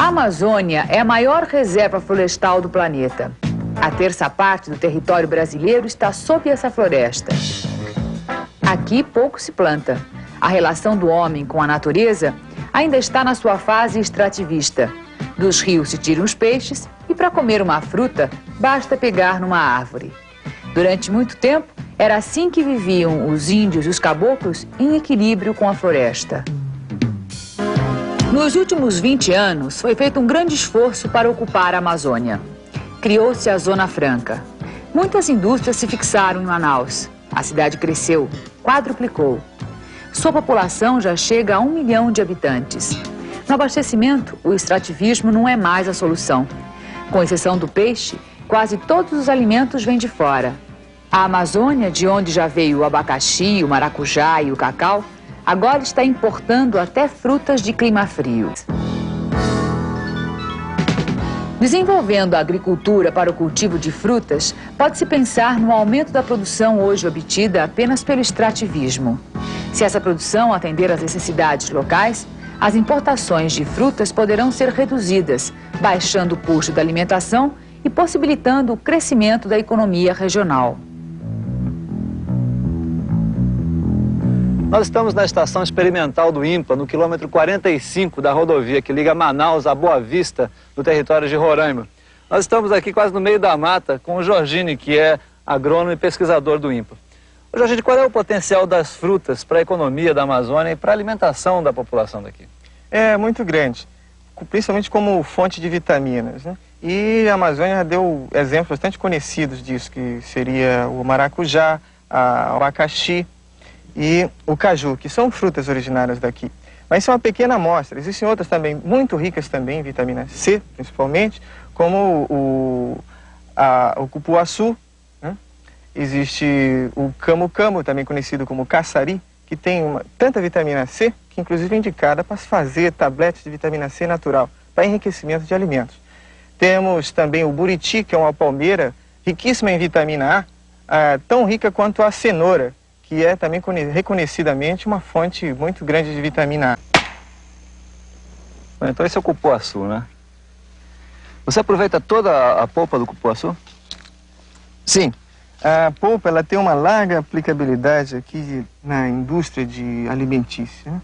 A Amazônia é a maior reserva florestal do planeta. A terça parte do território brasileiro está sob essa floresta. Aqui pouco se planta. A relação do homem com a natureza ainda está na sua fase extrativista. Dos rios se tiram os peixes e para comer uma fruta basta pegar numa árvore. Durante muito tempo, era assim que viviam os índios e os caboclos em equilíbrio com a floresta. Nos últimos 20 anos, foi feito um grande esforço para ocupar a Amazônia. Criou-se a Zona Franca. Muitas indústrias se fixaram em Manaus. A cidade cresceu, quadruplicou. Sua população já chega a 1 milhão de habitantes. No abastecimento, o extrativismo não é mais a solução. Com exceção do peixe, quase todos os alimentos vêm de fora. A Amazônia, de onde já veio o abacaxi, o maracujá e o cacau, agora está importando até frutas de clima frio. Desenvolvendo a agricultura para o cultivo de frutas, pode-se pensar no aumento da produção hoje obtida apenas pelo extrativismo. Se essa produção atender às necessidades locais, as importações de frutas poderão ser reduzidas, baixando o custo da alimentação e possibilitando o crescimento da economia regional. Nós estamos na estação experimental do INPA, no quilômetro 45 da rodovia que liga Manaus a Boa Vista, no território de Roraima. Nós estamos aqui quase no meio da mata com o Jorginho, que é agrônomo e pesquisador do INPA. Ô, Jorginho, qual é o potencial das frutas para a economia da Amazônia e para a alimentação da população daqui? É muito grande, principalmente como fonte de vitaminas, né? E a Amazônia deu exemplos bastante conhecidos disso, que seria o maracujá, o abacaxi e o caju, que são frutas originárias daqui. Mas isso é uma pequena amostra. Existem outras também, muito ricas também em vitamina C, principalmente, como o cupuaçu, né? Existe o camu-camu, também conhecido como caçari, que tem tanta vitamina C, que inclusive é indicada para se fazer tabletes de vitamina C natural, para enriquecimento de alimentos. Temos também o buriti, que é uma palmeira riquíssima em vitamina A, tão rica quanto a cenoura, que é também reconhecidamente uma fonte muito grande de vitamina A. Então esse é o cupuaçu, né? Você aproveita toda a polpa do cupuaçu? Sim. A polpa ela tem uma larga aplicabilidade aqui na indústria alimentícia, né?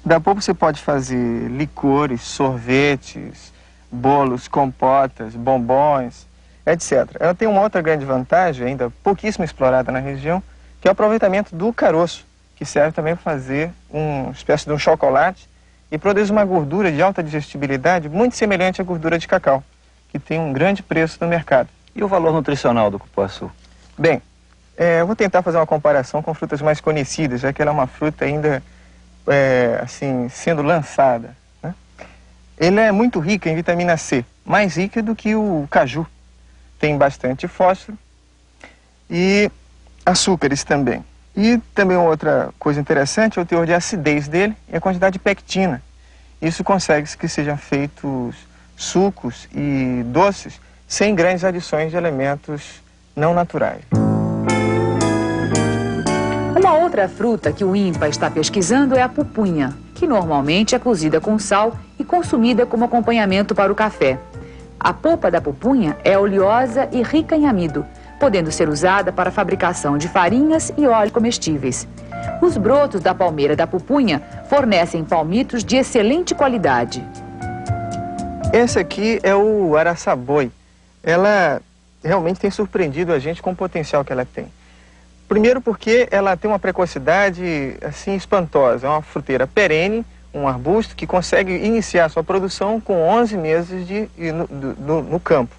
Da polpa você pode fazer licores, sorvetes, bolos, compotas, bombons, etc. Ela tem uma outra grande vantagem, ainda pouquíssimo explorada na região, que é o aproveitamento do caroço, que serve também para fazer uma espécie de um chocolate e produz uma gordura de alta digestibilidade muito semelhante à gordura de cacau, que tem um grande preço no mercado. E o valor nutricional do cupuaçu? Bem, eu vou tentar fazer uma comparação com frutas mais conhecidas, já que ela é uma fruta ainda assim, sendo lançada, né? Ele é muito rica em vitamina C, mais rica do que o caju. Tem bastante fósforo e açúcares também. E também outra coisa interessante é o teor de acidez dele e a quantidade de pectina. Isso consegue que sejam feitos sucos e doces sem grandes adições de elementos não naturais. Uma outra fruta que o INPA está pesquisando é a pupunha, que normalmente é cozida com sal e consumida como acompanhamento para o café. A polpa da pupunha é oleosa e rica em amido, podendo ser usada para a fabricação de farinhas e óleos comestíveis. Os brotos da palmeira da pupunha fornecem palmitos de excelente qualidade. Esse aqui é o araçaboi. Ela realmente tem surpreendido a gente com o potencial que ela tem. Primeiro porque ela tem uma precocidade assim espantosa. É uma fruteira perene, um arbusto que consegue iniciar sua produção com 11 meses no campo.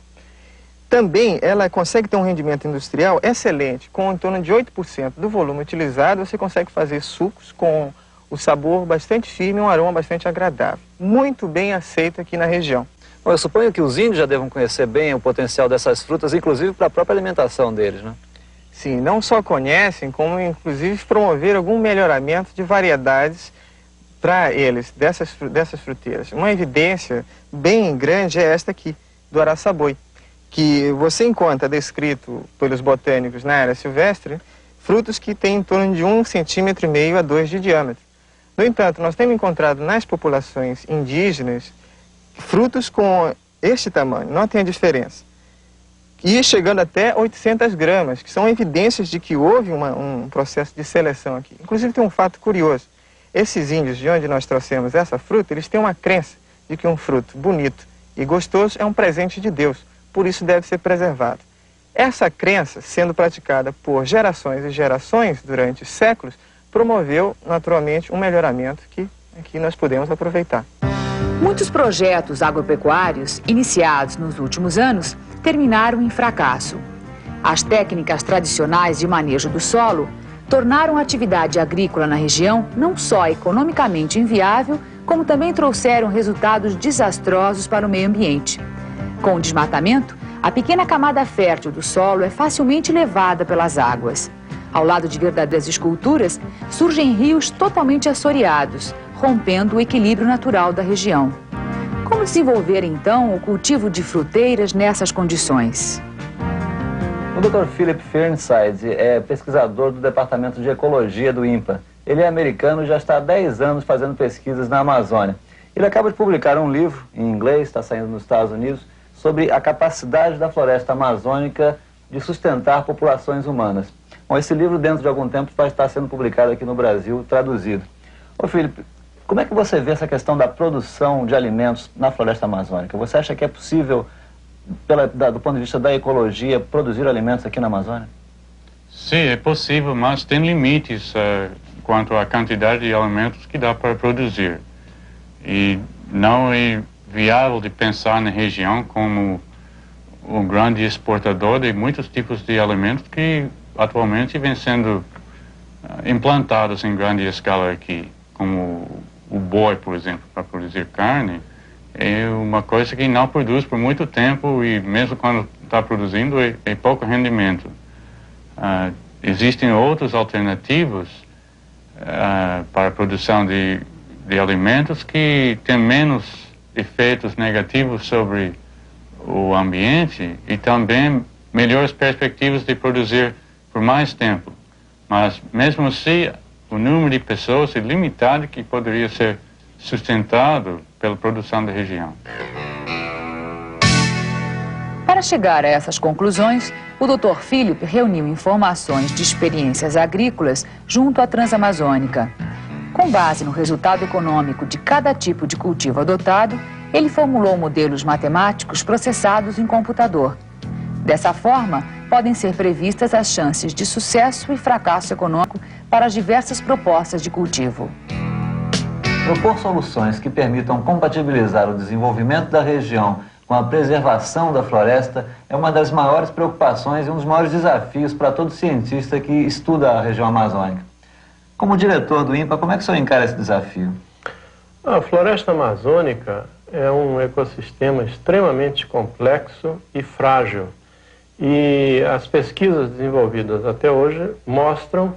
Também ela consegue ter um rendimento industrial excelente, com em torno de 8% do volume utilizado, você consegue fazer sucos com o sabor bastante firme e um aroma bastante agradável. Muito bem aceito aqui na região. Bom, eu suponho que os índios já devam conhecer bem o potencial dessas frutas, inclusive para a própria alimentação deles, né? Sim, não só conhecem, como inclusive promover algum melhoramento de variedades para eles, dessas fruteiras. Uma evidência bem grande é esta aqui, do araçaboi, que você encontra descrito pelos botânicos na área silvestre, frutos que têm em torno de 1,5 cm a 2 de diâmetro. No entanto, nós temos encontrado nas populações indígenas frutos com este tamanho, notem a diferença. E chegando até 800 gramas, que são evidências de que houve um processo de seleção aqui. Inclusive tem um fato curioso. Esses índios de onde nós trouxemos essa fruta, eles têm uma crença de que um fruto bonito e gostoso é um presente de Deus, por isso deve ser preservado. Essa crença, sendo praticada por gerações e gerações durante séculos, promoveu naturalmente um melhoramento que aqui nós podemos aproveitar. Muitos projetos agropecuários iniciados nos últimos anos terminaram em fracasso. As técnicas tradicionais de manejo do solo tornaram a atividade agrícola na região não só economicamente inviável, como também trouxeram resultados desastrosos para o meio ambiente. Com o desmatamento, a pequena camada fértil do solo é facilmente levada pelas águas. Ao lado de verdadeiras esculturas, surgem rios totalmente assoreados, rompendo o equilíbrio natural da região. Como desenvolver, então, o cultivo de fruteiras nessas condições? O Dr. Philip Fernside é pesquisador do Departamento de Ecologia do INPA. Ele é americano e já está há 10 anos fazendo pesquisas na Amazônia. Ele acaba de publicar um livro, em inglês, está saindo nos Estados Unidos, sobre a capacidade da floresta amazônica de sustentar populações humanas. Bom, esse livro, dentro de algum tempo, vai estar sendo publicado aqui no Brasil, traduzido. Ô, Philip, como é que você vê essa questão da produção de alimentos na floresta amazônica? Você acha que é possível, do ponto de vista da ecologia, produzir alimentos aqui na Amazônia? Sim, é possível, mas tem limites quanto à quantidade de alimentos que dá para produzir. E não é viável de pensar na região como um grande exportador de muitos tipos de alimentos que atualmente vêm sendo implantados em grande escala aqui, como o boi, por exemplo, para produzir carne. É uma coisa que não produz por muito tempo e mesmo quando está produzindo é pouco rendimento. Existem outras alternativas para a produção de alimentos que têm menos efeitos negativos sobre o ambiente e também melhores perspectivas de produzir por mais tempo. Mas mesmo assim, o número de pessoas é limitado que poderia ser sustentado pela produção da região. Para chegar a essas conclusões, o Dr. Philip reuniu informações de experiências agrícolas junto à Transamazônica. Com base no resultado econômico de cada tipo de cultivo adotado, ele formulou modelos matemáticos processados em computador. Dessa forma, podem ser previstas as chances de sucesso e fracasso econômico para as diversas propostas de cultivo. Propor soluções que permitam compatibilizar o desenvolvimento da região com a preservação da floresta é uma das maiores preocupações e um dos maiores desafios para todo cientista que estuda a região amazônica. Como diretor do INPA, como é que o senhor encara esse desafio? A floresta amazônica é um ecossistema extremamente complexo e frágil. E as pesquisas desenvolvidas até hoje mostram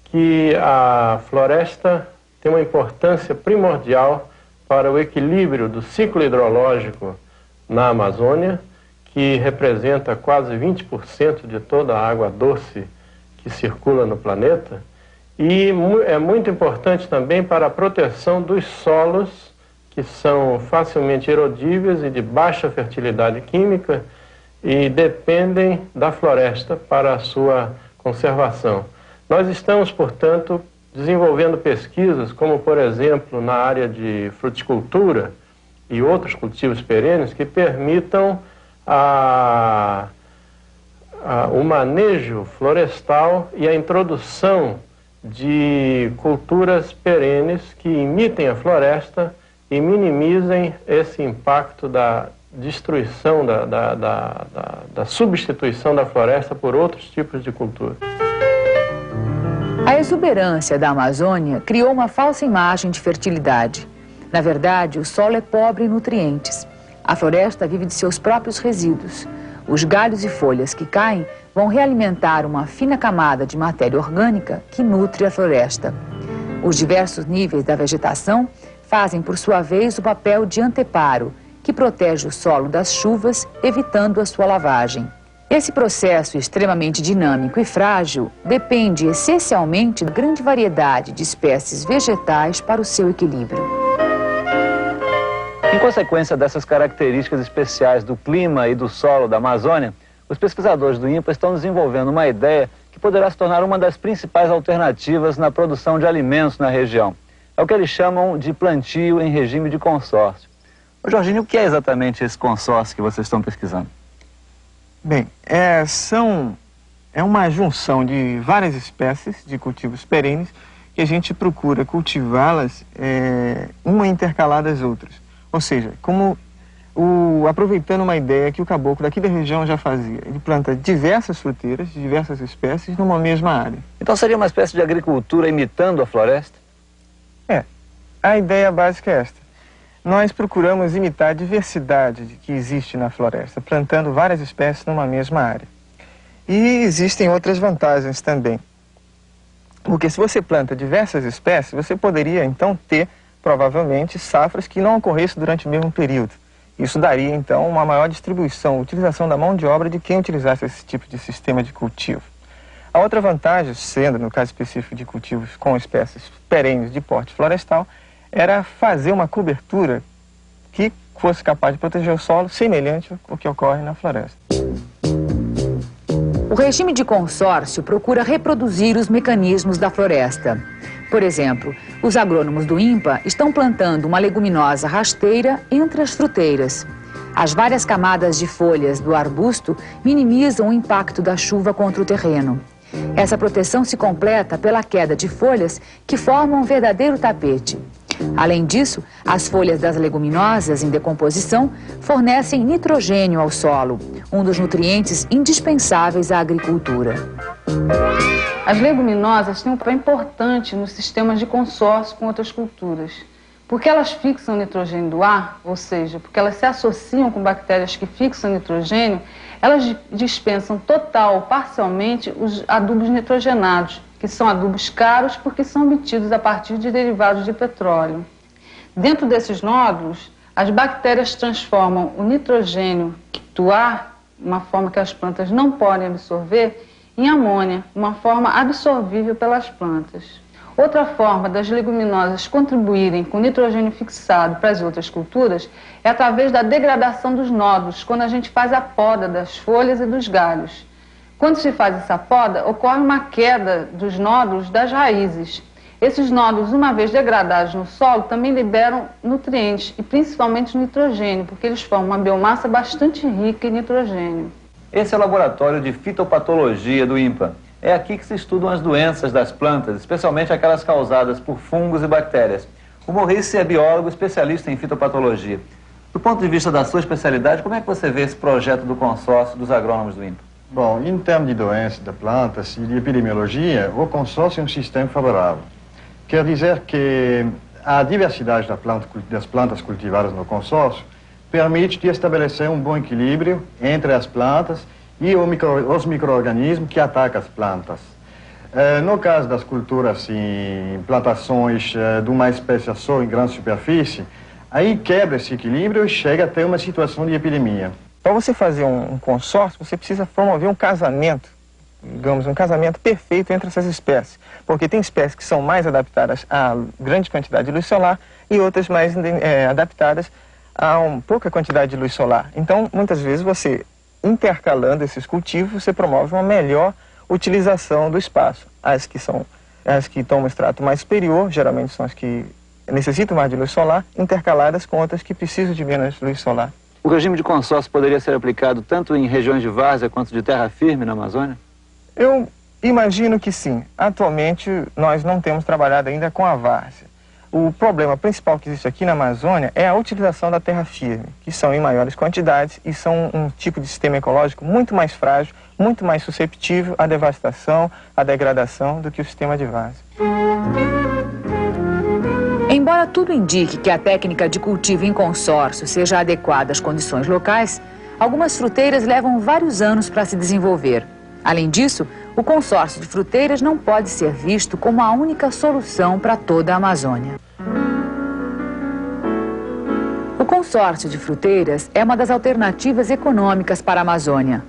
que a floresta tem uma importância primordial para o equilíbrio do ciclo hidrológico na Amazônia, que representa quase 20% de toda a água doce que circula no planeta, e é muito importante também para a proteção dos solos, que são facilmente erodíveis e de baixa fertilidade química, e dependem da floresta para a sua conservação. Nós estamos, portanto, desenvolvendo pesquisas, como, por exemplo, na área de fruticultura e outros cultivos perenes, que permitam o manejo florestal e a introdução de culturas perenes que imitem a floresta e minimizem esse impacto da destruição, da substituição da floresta por outros tipos de cultura. A exuberância da Amazônia criou uma falsa imagem de fertilidade. Na verdade, o solo é pobre em nutrientes. A floresta vive de seus próprios resíduos. Os galhos e folhas que caem vão realimentar uma fina camada de matéria orgânica que nutre a floresta. Os diversos níveis da vegetação fazem, por sua vez, o papel de anteparo, que protege o solo das chuvas, evitando a sua lavagem. Esse processo extremamente dinâmico e frágil depende essencialmente da grande variedade de espécies vegetais para o seu equilíbrio. Em consequência dessas características especiais do clima e do solo da Amazônia, os pesquisadores do INPA estão desenvolvendo uma ideia que poderá se tornar uma das principais alternativas na produção de alimentos na região. É o que eles chamam de plantio em regime de consórcio. Ô Jorginho, o que é exatamente esse consórcio que vocês estão pesquisando? Bem, é uma junção de várias espécies de cultivos perenes que a gente procura cultivá-las uma intercalada às outras. Ou seja, aproveitando uma ideia que o caboclo daqui da região já fazia. Ele planta diversas fruteiras, de diversas espécies, numa mesma área. Então seria uma espécie de agricultura imitando a floresta? A ideia básica é esta. Nós procuramos imitar a diversidade que existe na floresta, plantando várias espécies numa mesma área. E existem outras vantagens também. Porque se você planta diversas espécies, você poderia então ter, provavelmente, safras que não ocorressem durante o mesmo período. Isso daria, então, uma maior distribuição, utilização da mão de obra de quem utilizasse esse tipo de sistema de cultivo. A outra vantagem, sendo no caso específico de cultivos com espécies perenes de porte florestal, era fazer uma cobertura que fosse capaz de proteger o solo, semelhante ao que ocorre na floresta. O regime de consórcio procura reproduzir os mecanismos da floresta. Por exemplo, os agrônomos do INPA estão plantando uma leguminosa rasteira entre as fruteiras. As várias camadas de folhas do arbusto minimizam o impacto da chuva contra o terreno. Essa proteção se completa pela queda de folhas que formam um verdadeiro tapete. Além disso, as folhas das leguminosas em decomposição fornecem nitrogênio ao solo, um dos nutrientes indispensáveis à agricultura. As leguminosas têm um papel importante nos sistemas de consórcio com outras culturas, porque elas fixam nitrogênio do ar, ou seja, porque elas se associam com bactérias que fixam nitrogênio, elas dispensam total ou parcialmente os adubos nitrogenados, que são adubos caros porque são obtidos a partir de derivados de petróleo. Dentro desses nódulos, as bactérias transformam o nitrogênio do ar, uma forma que as plantas não podem absorver, em amônia, uma forma absorvível pelas plantas. Outra forma das leguminosas contribuírem com o nitrogênio fixado para as outras culturas é através da degradação dos nódulos, quando a gente faz a poda das folhas e dos galhos. Quando se faz essa poda, ocorre uma queda dos nódulos das raízes. Esses nódulos, uma vez degradados no solo, também liberam nutrientes, e principalmente nitrogênio, porque eles formam uma biomassa bastante rica em nitrogênio. Esse é o laboratório de fitopatologia do INPA. É aqui que se estudam as doenças das plantas, especialmente aquelas causadas por fungos e bactérias. O Maurice é biólogo especialista em fitopatologia. Do ponto de vista da sua especialidade, como é que você vê esse projeto do consórcio dos agrônomos do INPA? Bom, em termos de doenças de plantas e de epidemiologia, o consórcio é um sistema favorável. Quer dizer que a diversidade das plantas cultivadas no consórcio permite de estabelecer um bom equilíbrio entre as plantas e os micro-organismos que atacam as plantas. No caso das culturas em plantações de uma espécie só em grande superfície, aí quebra esse equilíbrio e chega a ter uma situação de epidemia. Para você fazer um consórcio, você precisa promover um casamento, digamos, um casamento perfeito entre essas espécies. Porque tem espécies que são mais adaptadas a grande quantidade de luz solar e outras mais adaptadas a pouca quantidade de luz solar. Então, muitas vezes, você, intercalando esses cultivos, você promove uma melhor utilização do espaço. As que tomam extrato mais superior, geralmente são as que necessitam mais de luz solar, intercaladas com outras que precisam de menos luz solar. O regime de consórcio poderia ser aplicado tanto em regiões de várzea quanto de terra firme na Amazônia? Eu imagino que sim. Atualmente, nós não temos trabalhado ainda com a várzea. O problema principal que existe aqui na Amazônia é a utilização da terra firme, que são em maiores quantidades e são um tipo de sistema ecológico muito mais frágil, muito mais susceptível à devastação, à degradação do que o sistema de várzea. Embora tudo indique que a técnica de cultivo em consórcio seja adequada às condições locais, algumas fruteiras levam vários anos para se desenvolver. Além disso, o consórcio de fruteiras não pode ser visto como a única solução para toda a Amazônia. O consórcio de fruteiras é uma das alternativas econômicas para a Amazônia.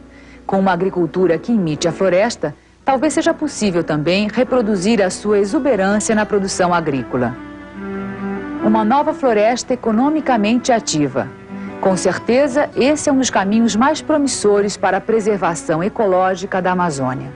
Com uma agricultura que imite a floresta, talvez seja possível também reproduzir a sua exuberância na produção agrícola. uma nova floresta economicamente ativa. Com certeza, esse é um dos caminhos mais promissores para a preservação ecológica da Amazônia.